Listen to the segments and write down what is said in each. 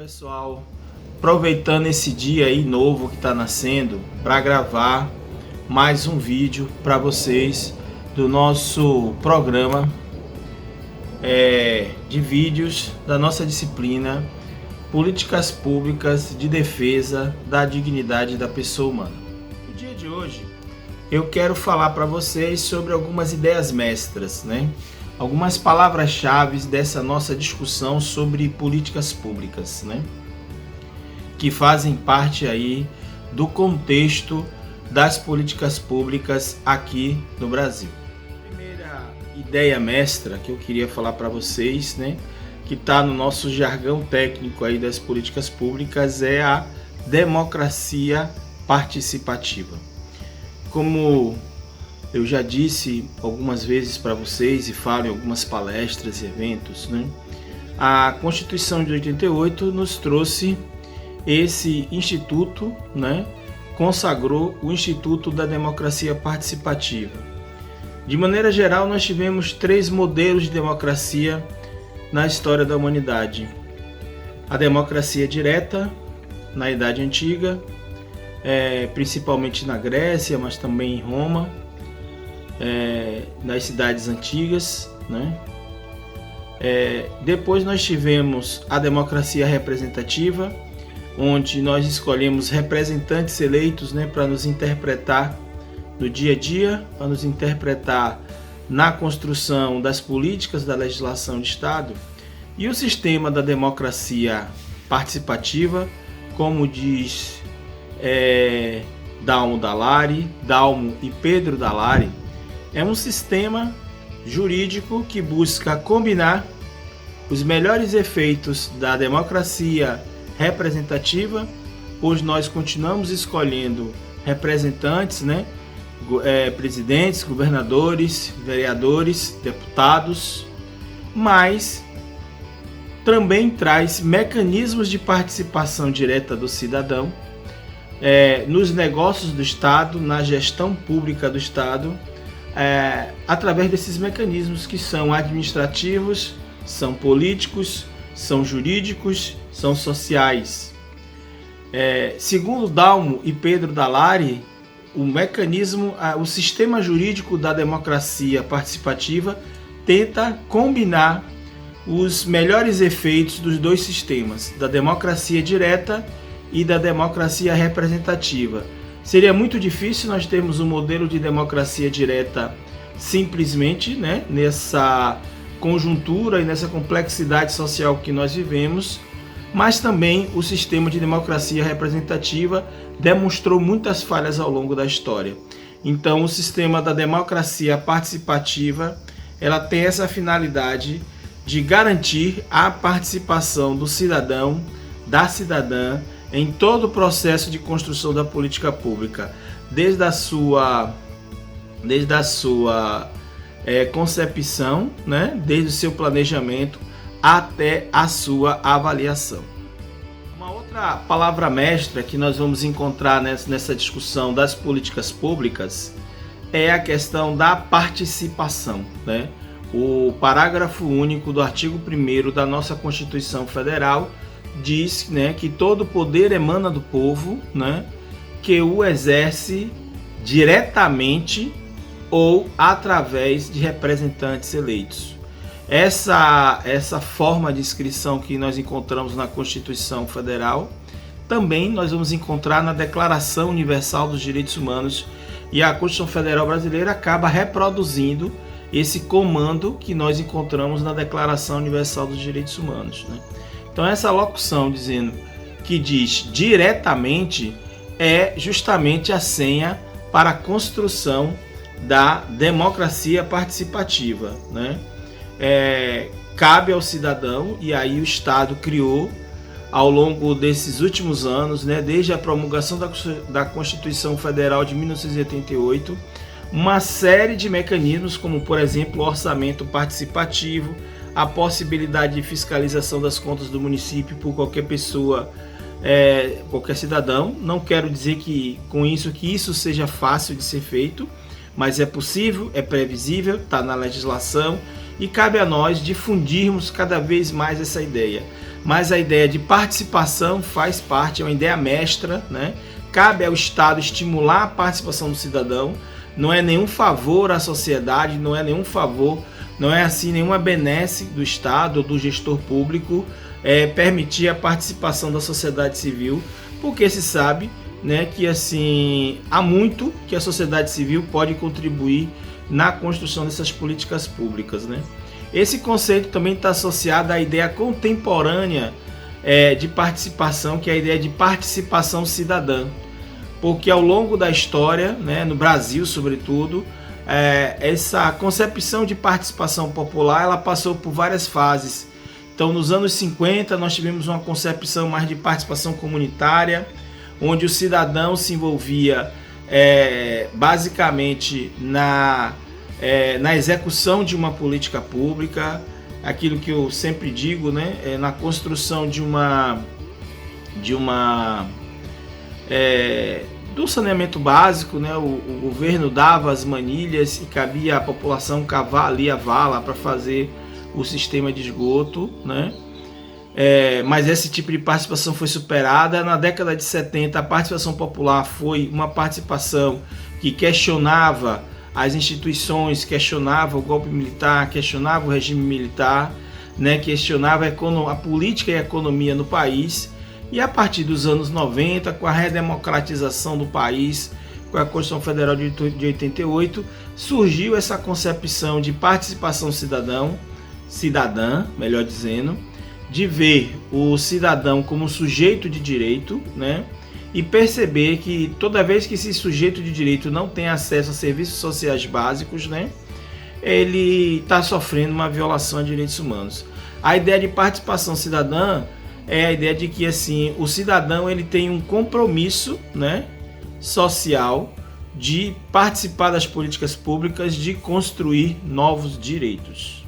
pessoal, aproveitando esse dia aí novo que está nascendo para gravar mais um vídeo para vocês do nosso programa de vídeos da nossa disciplina Políticas Públicas de Defesa da Dignidade da Pessoa Humana. No dia de hoje eu quero falar para vocês sobre algumas ideias mestras, algumas palavras-chave dessa nossa discussão sobre políticas públicas, que fazem parte aí do contexto das políticas públicas aqui no Brasil. A primeira ideia mestra que eu queria falar para vocês, que está no nosso jargão técnico aí das políticas públicas, é a democracia participativa. Como eu já disse algumas vezes para vocês e falo em algumas palestras e eventos, a Constituição de 88 nos trouxe esse instituto, consagrou o Instituto da Democracia Participativa. De maneira geral, nós tivemos 3 modelos de democracia na história da humanidade. A democracia direta, na Idade Antiga, principalmente na Grécia, mas também em Roma, nas cidades antigas, Depois nós tivemos a democracia representativa, onde nós escolhemos representantes eleitos, para nos interpretar no dia a dia, para nos interpretar na construção das políticas da legislação de Estado. E o sistema da democracia participativa, como diz Dalmo e Pedro Dallari, é um sistema jurídico que busca combinar os melhores efeitos da democracia representativa, pois nós continuamos escolhendo representantes, presidentes, governadores, vereadores, deputados, mas também traz mecanismos de participação direta do cidadão nos negócios do Estado, na gestão pública do Estado, através desses mecanismos que são administrativos, são políticos, são jurídicos, são sociais. Segundo Dalmo e Pedro Dallari, o sistema jurídico da democracia participativa tenta combinar os melhores efeitos dos dois sistemas, da democracia direta e da democracia representativa. Seria muito difícil nós termos um modelo de democracia direta simplesmente, nessa conjuntura e nessa complexidade social que nós vivemos, mas também o sistema de democracia representativa demonstrou muitas falhas ao longo da história. Então, o sistema da democracia participativa, ela tem essa finalidade de garantir a participação do cidadão, da cidadã, em todo o processo de construção da política pública, desde a sua concepção, desde o seu planejamento até a sua avaliação. Uma outra palavra mestra que nós vamos encontrar nessa discussão das políticas públicas é a questão da participação. O parágrafo único do artigo 1º da nossa Constituição Federal diz que todo poder emana do povo, que o exerce diretamente ou através de representantes eleitos. Essa forma de inscrição que nós encontramos na Constituição Federal, também nós vamos encontrar na Declaração Universal dos Direitos Humanos, e a Constituição Federal Brasileira acaba reproduzindo esse comando que nós encontramos na Declaração Universal dos Direitos Humanos. Então essa locução que diz diretamente é justamente a senha para a construção da democracia participativa. Cabe ao cidadão, e aí o Estado criou ao longo desses últimos anos, desde a promulgação da Constituição Federal de 1988, uma série de mecanismos, como por exemplo o orçamento participativo, a possibilidade de fiscalização das contas do município por qualquer pessoa, qualquer cidadão. Não quero dizer que isso seja fácil de ser feito, mas é possível, é previsível, está na legislação, e cabe a nós difundirmos cada vez mais essa ideia. mas a ideia de participação faz parte, é uma ideia mestra, né? Cabe ao Estado estimular a participação do cidadão, não é nenhum favor à sociedade, não é nenhum favor, não é assim nenhuma benesse do Estado ou do gestor público permitir a participação da sociedade civil, porque se sabe, né, que assim há muito que a sociedade civil pode contribuir na construção dessas políticas públicas, né? Esse conceito também está associado à ideia contemporânea de participação, que é a ideia de participação cidadã, porque ao longo da história, né, no Brasil sobretudo, essa concepção de participação popular ela passou por várias fases. Então, nos anos 50, nós tivemos uma concepção mais de participação comunitária, onde o cidadão se envolvia basicamente na execução de uma política pública, aquilo que eu sempre digo, né, na construção do saneamento básico, né, o governo dava as manilhas e cabia à população cavar ali a vala para fazer o sistema de esgoto, né? Mas esse tipo de participação foi superada. Na década de 70, a participação popular foi uma participação que questionava as instituições, questionava o golpe militar, questionava o regime militar, né? Questionava a política e a economia no país. E a partir dos anos 90, com a redemocratização do país, com a Constituição Federal de 88, surgiu essa concepção de participação cidadã, melhor dizendo, de ver o cidadão como sujeito de direito, né? E perceber que toda vez que esse sujeito de direito não tem acesso a serviços sociais básicos, né, ele está sofrendo uma violação a direitos humanos. A ideia de participação cidadã é a ideia de que assim, o cidadão ele tem um compromisso, né, social de participar das políticas públicas, de construir novos direitos.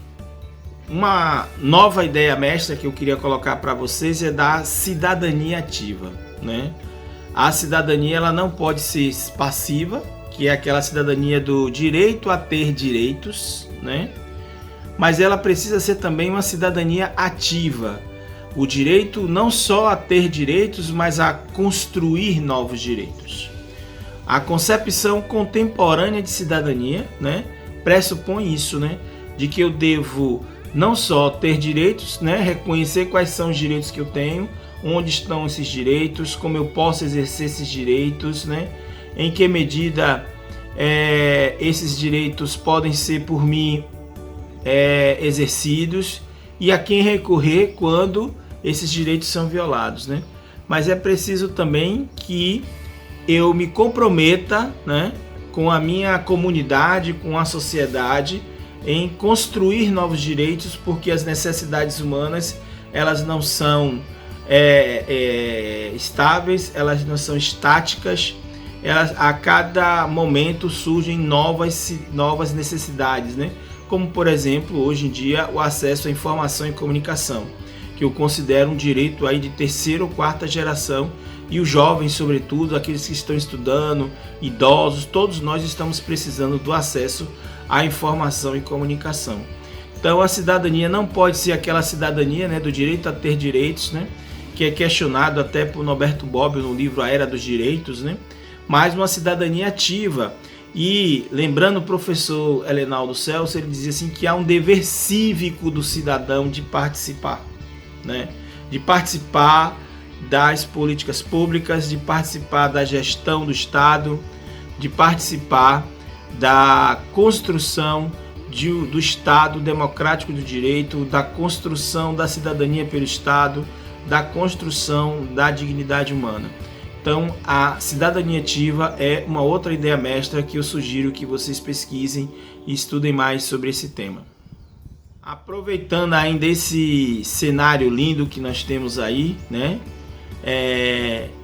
Uma nova ideia mestra que eu queria colocar para vocês é da cidadania ativa, né? A cidadania ela não pode ser passiva, que é aquela cidadania do direito a ter direitos, né? Mas ela precisa ser também uma cidadania ativa. O direito não só a ter direitos, mas a construir novos direitos. A concepção contemporânea de cidadania, né, pressupõe isso, né, de que eu devo não só ter direitos, né, reconhecer quais são os direitos que eu tenho, onde estão esses direitos, como eu posso exercer esses direitos, né, em que medida esses direitos podem ser por mim exercidos e a quem recorrer quando esses direitos são violados, né? Mas é preciso também que eu me comprometa, né, com a minha comunidade, com a sociedade, em construir novos direitos, porque as necessidades humanas elas não são estáveis, elas não são estáticas, a cada momento surgem novas necessidades, né? Como por exemplo hoje em dia o acesso à informação e comunicação, que eu considero um direito aí de terceira ou quarta geração, e os jovens, sobretudo, aqueles que estão estudando, idosos, todos nós estamos precisando do acesso à informação e comunicação. Então a cidadania não pode ser aquela cidadania, né, do direito a ter direitos, né, que é questionado até por Norberto Bobbio no livro A Era dos Direitos, né, mas uma cidadania ativa. E lembrando o professor Helenaldo Celso, ele dizia assim que há um dever cívico do cidadão de participar, né? De participar das políticas públicas, de participar da gestão do Estado, de participar da construção do Estado democrático do direito, da construção da cidadania pelo Estado, da construção da dignidade humana. Então, a cidadania ativa é uma outra ideia mestra que eu sugiro que vocês pesquisem e estudem mais sobre esse tema. Aproveitando ainda esse cenário lindo que nós temos aí, né?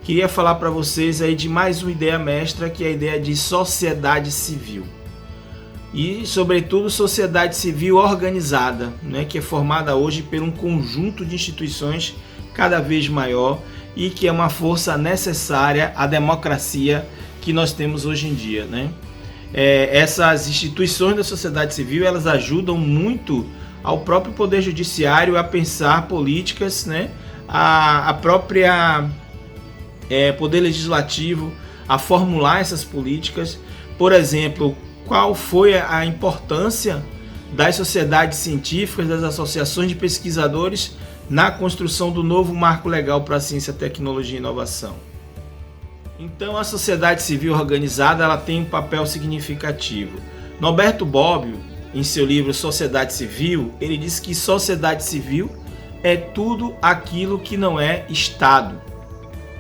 Queria falar para vocês aí de mais uma ideia mestra, que é a ideia de sociedade civil. E, sobretudo, sociedade civil organizada, né? Que é formada hoje por um conjunto de instituições cada vez maior e que é uma força necessária à democracia que nós temos hoje em dia, né? Essas instituições da sociedade civil, elas ajudam muito ao próprio Poder Judiciário a pensar políticas, né? A própria Poder Legislativo a formular essas políticas. Por exemplo, qual foi a importância das sociedades científicas, das associações de pesquisadores na construção do novo marco legal para a ciência, tecnologia e inovação. Então, a sociedade civil organizada ela tem um papel significativo. Norberto Bobbio, em seu livro Sociedade Civil, ele diz que sociedade civil é tudo aquilo que não é Estado,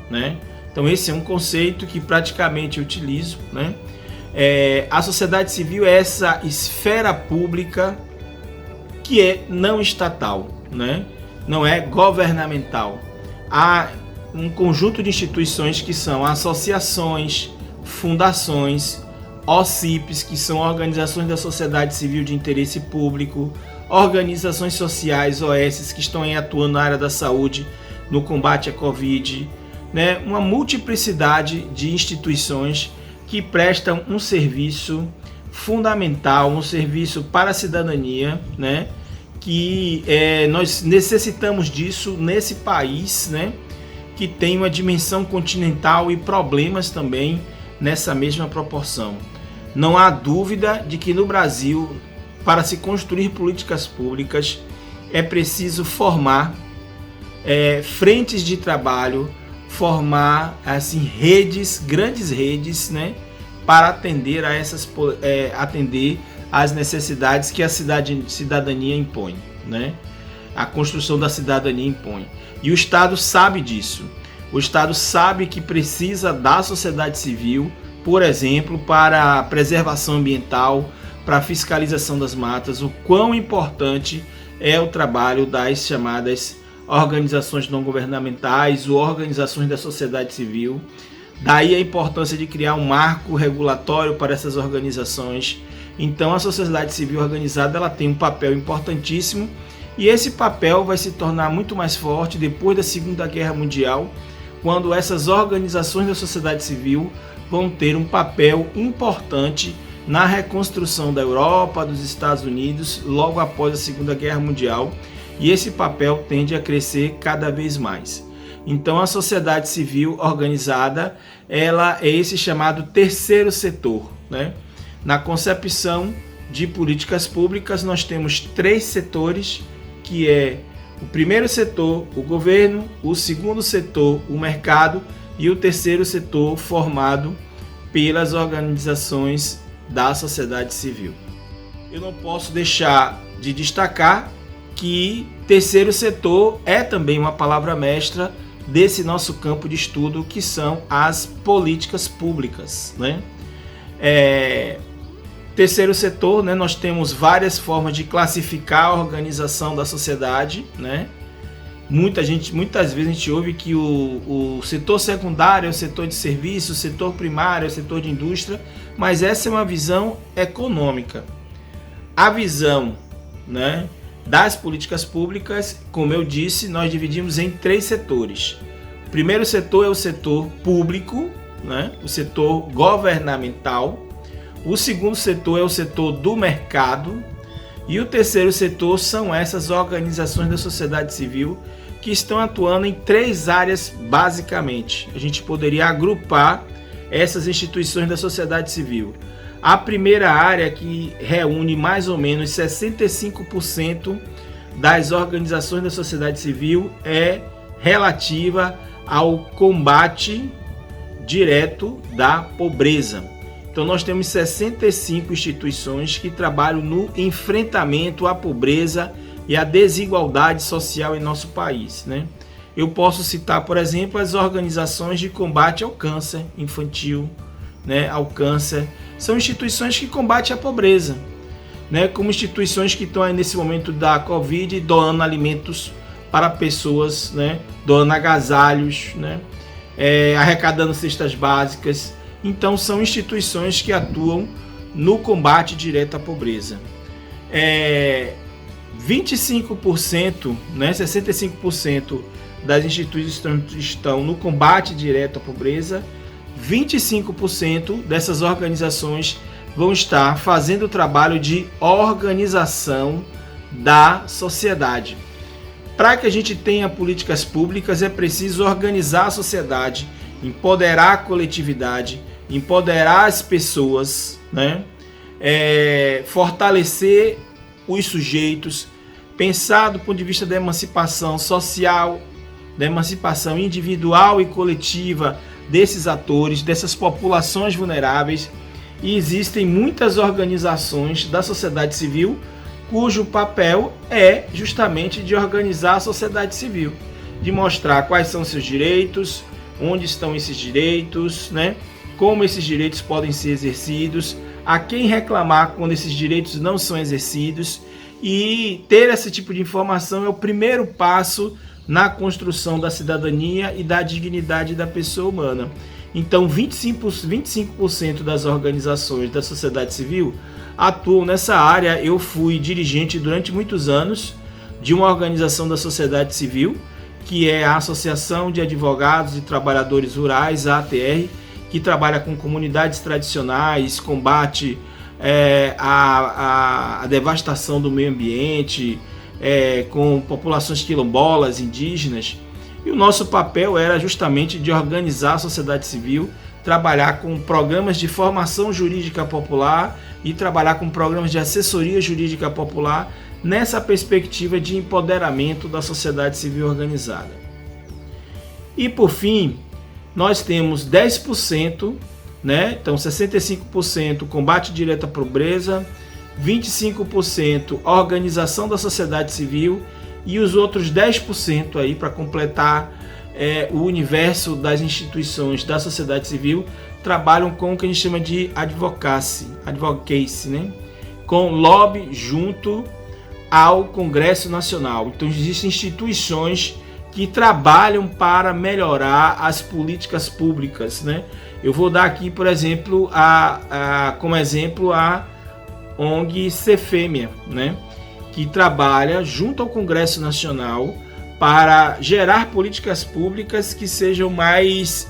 né? Então, esse é um conceito que praticamente eu utilizo, né? A sociedade civil é essa esfera pública que é não estatal, né? Não é governamental. Há um conjunto de instituições que são associações, fundações, OCIPs, que são organizações da sociedade civil de interesse público, organizações sociais, OS, que estão atuando na área da saúde, no combate à Covid, né? Uma multiplicidade de instituições que prestam um serviço fundamental, um serviço para a cidadania, né? Que nós necessitamos disso nesse país, né? Que tem uma dimensão continental e problemas também nessa mesma proporção. Não há dúvida de que no Brasil, para se construir políticas públicas, é preciso formar frentes de trabalho, formar assim redes, grandes redes, né, para atender a atender às necessidades que a cidadania impõe, né? A construção da cidadania impõe. E o Estado sabe disso. O Estado sabe que precisa da sociedade civil, por exemplo, para a preservação ambiental, para a fiscalização das matas, o quão importante é o trabalho das chamadas organizações não governamentais ou organizações da sociedade civil. Daí a importância de criar um marco regulatório para essas organizações. Então a sociedade civil organizada ela tem um papel importantíssimo e esse papel vai se tornar muito mais forte depois da Segunda Guerra Mundial, quando essas organizações da sociedade civil vão ter um papel importante na reconstrução da Europa, dos Estados Unidos, logo após a Segunda Guerra Mundial, e esse papel tende a crescer cada vez mais. Então a sociedade civil organizada, ela é esse chamado terceiro setor, né? Na concepção de políticas públicas, nós temos 3 setores, que é o primeiro setor, o governo, o segundo setor, o mercado, e o terceiro setor formado pelas organizações da sociedade civil. Eu não posso deixar de destacar que terceiro setor é também uma palavra mestra desse nosso campo de estudo, que são as políticas públicas, né? Terceiro setor, né, nós temos várias formas de classificar a organização da sociedade, né? Muitas vezes a gente ouve que o setor secundário é o setor de serviço, o setor primário é o setor de indústria, mas essa é uma visão econômica. A visão, né, das políticas públicas, como eu disse, nós dividimos em 3 setores. O primeiro setor é o setor público, né, o setor governamental. O segundo setor é o setor do mercado. E o terceiro setor são essas organizações da sociedade civil que estão atuando em 3 áreas basicamente. A gente poderia agrupar essas instituições da sociedade civil. A primeira área, que reúne mais ou menos 65% das organizações da sociedade civil, é relativa ao combate direto da pobreza. Então nós temos 65 instituições que trabalham no enfrentamento à pobreza e à desigualdade social em nosso país, né? Eu posso citar, por exemplo, as organizações de combate ao câncer infantil, né, ao câncer. São instituições que combatem a pobreza, né, como instituições que estão aí nesse momento da Covid doando alimentos para pessoas, né, doando agasalhos, né, arrecadando cestas básicas. Então são instituições que atuam no combate direto à pobreza. 25%, né, 65% das instituições estão no combate direto à pobreza. 25% dessas organizações vão estar fazendo o trabalho de organização da sociedade. Para que a gente tenha políticas públicas, é preciso organizar a sociedade, empoderar a coletividade, empoderar as pessoas, né? Fortalecer os sujeitos, pensar do ponto de vista da emancipação social, da emancipação individual e coletiva desses atores, dessas populações vulneráveis. E existem muitas organizações da sociedade civil cujo papel é justamente de organizar a sociedade civil, de mostrar quais são seus direitos, onde estão esses direitos, né? Como esses direitos podem ser exercidos, a quem reclamar quando esses direitos não são exercidos. E ter esse tipo de informação é o primeiro passo na construção da cidadania e da dignidade da pessoa humana. Então, 25% das organizações da sociedade civil atuam nessa área. Eu fui dirigente durante muitos anos de uma organização da sociedade civil, que é a Associação de Advogados e Trabalhadores Rurais, a ATR, que trabalha com comunidades tradicionais, combate a devastação do meio ambiente, com populações quilombolas, indígenas. E o nosso papel era justamente de organizar a sociedade civil, trabalhar com programas de formação jurídica popular e trabalhar com programas de assessoria jurídica popular nessa perspectiva de empoderamento da sociedade civil organizada. E por fim, nós temos 10%, né? Então 65% combate direto à pobreza, 25% organização da sociedade civil e os outros 10% aí para completar o universo das instituições da sociedade civil trabalham com o que a gente chama de advocacy, né? Com lobby junto ao Congresso Nacional. Então existem instituições que trabalham para melhorar as políticas públicas, né? Eu vou dar aqui, por exemplo, como exemplo a ONG Cefêmea, né? Que trabalha junto ao Congresso Nacional para gerar políticas públicas que sejam mais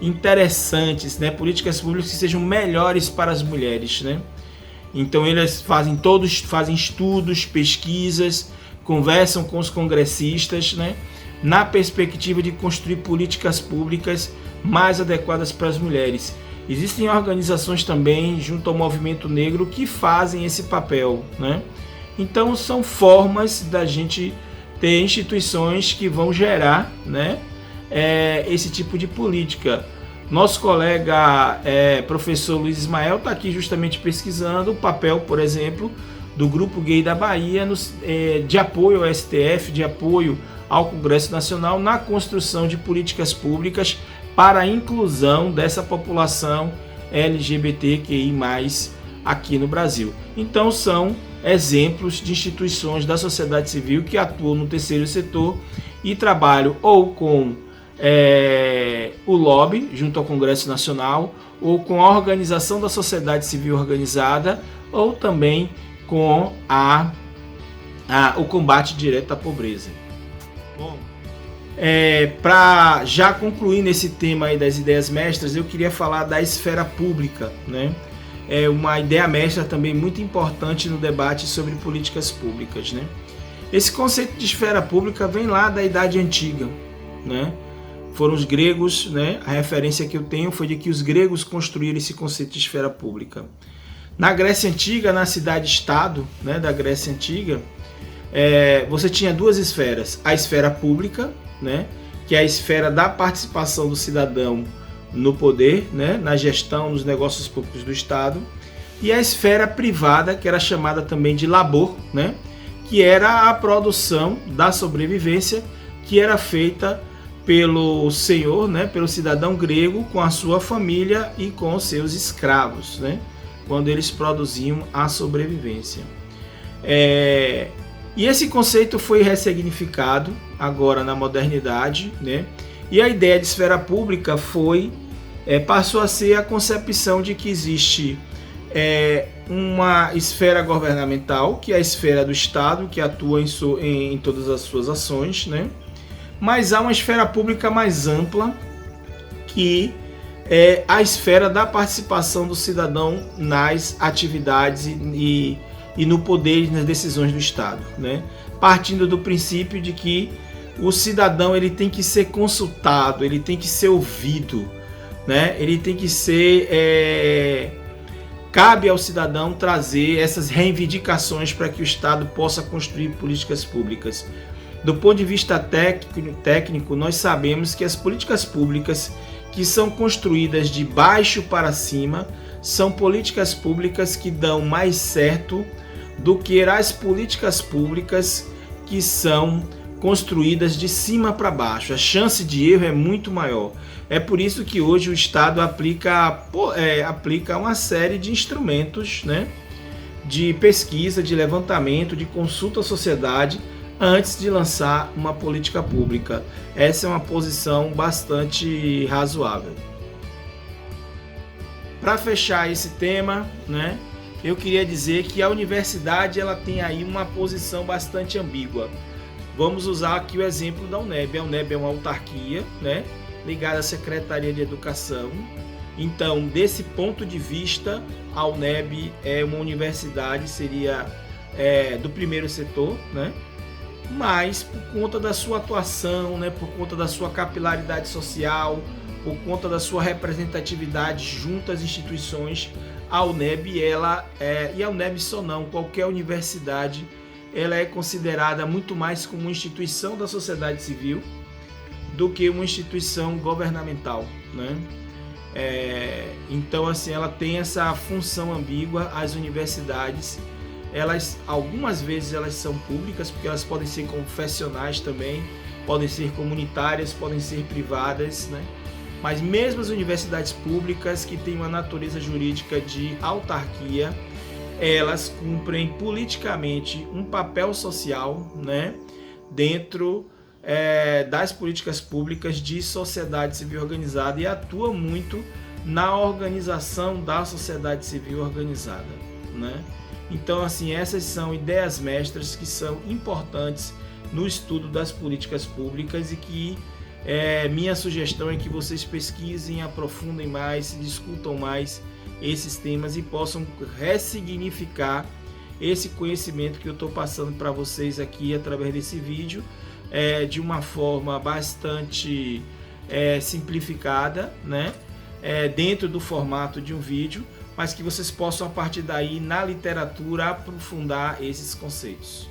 interessantes, né? Políticas públicas que sejam melhores para as mulheres, né? Então eles fazem estudos, pesquisas, conversam com os congressistas, né? Na perspectiva de construir políticas públicas mais adequadas para as mulheres. Existem organizações também junto ao movimento negro que fazem esse papel, né? Então são formas da gente ter instituições que vão gerar, né, esse tipo de política. Nosso colega professor Luiz Ismael está aqui justamente pesquisando o papel, por exemplo, do Grupo Gay da Bahia de apoio ao STF, de apoio ao Congresso Nacional na construção de políticas públicas para a inclusão dessa população LGBTQI+, aqui no Brasil. Então são exemplos de instituições da sociedade civil que atuam no terceiro setor e trabalham ou com o lobby junto ao Congresso Nacional, ou com a organização da sociedade civil organizada, ou também com o combate direto à pobreza. Bom, para já concluir nesse tema aí das ideias mestras, eu queria falar da esfera pública, né? É uma ideia mestra também muito importante no debate sobre políticas públicas, né? Esse conceito de esfera pública vem lá da Idade Antiga, né? Foram os gregos, né? A referência que eu tenho foi de que os gregos construíram esse conceito de esfera pública. Na Grécia Antiga, na cidade-estado, né, da Grécia Antiga, você tinha duas esferas. A esfera pública, né, que é a esfera da participação do cidadão no poder, né, na gestão, nos negócios públicos do Estado, e a esfera privada, que era chamada também de labor, né, que era a produção da sobrevivência, que era feita pelo senhor, né, pelo cidadão grego, com a sua família e com os seus escravos, né, quando eles produziam a sobrevivência. E esse conceito foi ressignificado agora na modernidade, né? E a ideia de esfera pública passou a ser a concepção de que existe uma esfera governamental, que é a esfera do Estado, que atua em todas as suas ações, né? Mas há uma esfera pública mais ampla, que é a esfera da participação do cidadão nas atividades e e no poder e nas decisões do Estado, né? Partindo do princípio de que o cidadão ele tem que ser consultado, ele tem que ser ouvido, né? Ele tem que ser... Cabe ao cidadão trazer essas reivindicações para que o Estado possa construir políticas públicas. Do ponto de vista técnico, nós sabemos que as políticas públicas que são construídas de baixo para cima são políticas públicas que dão mais certo do que as políticas públicas que são construídas de cima para baixo. A chance de erro é muito maior. É por isso que hoje o Estado aplica uma série de instrumentos, né, de pesquisa, de levantamento, de consulta à sociedade antes de lançar uma política pública. Essa é uma posição bastante razoável. Para fechar esse tema, né, eu queria dizer que a universidade ela tem aí uma posição bastante ambígua. Vamos usar aqui o exemplo da UNEB. A UNEB é uma autarquia, né, ligada à Secretaria de Educação. Então, desse ponto de vista, a UNEB é uma universidade, seria do primeiro setor, né? Mas por conta da sua atuação, né, por conta da sua capilaridade social, por conta da sua representatividade junto às instituições, a UNEB, e a UNEB só não, qualquer universidade, ela é considerada muito mais como uma instituição da sociedade civil do que uma instituição governamental, né? Então, assim, ela tem essa função ambígua. As universidades, algumas vezes elas são públicas, porque elas podem ser confessionais também, podem ser comunitárias, podem ser privadas, né? Mas mesmo as universidades públicas, que têm uma natureza jurídica de autarquia, elas cumprem politicamente um papel social, né, dentro das políticas públicas de sociedade civil organizada, e atuam muito na organização da sociedade civil organizada, né? Então, assim, essas são ideias mestras que são importantes no estudo das políticas públicas, e que minha sugestão é que vocês pesquisem, aprofundem mais, discutam mais esses temas e possam ressignificar esse conhecimento que eu estou passando para vocês aqui através desse vídeo, de uma forma bastante simplificada, né? Dentro do formato de um vídeo, mas que vocês possam, a partir daí, na literatura, aprofundar esses conceitos.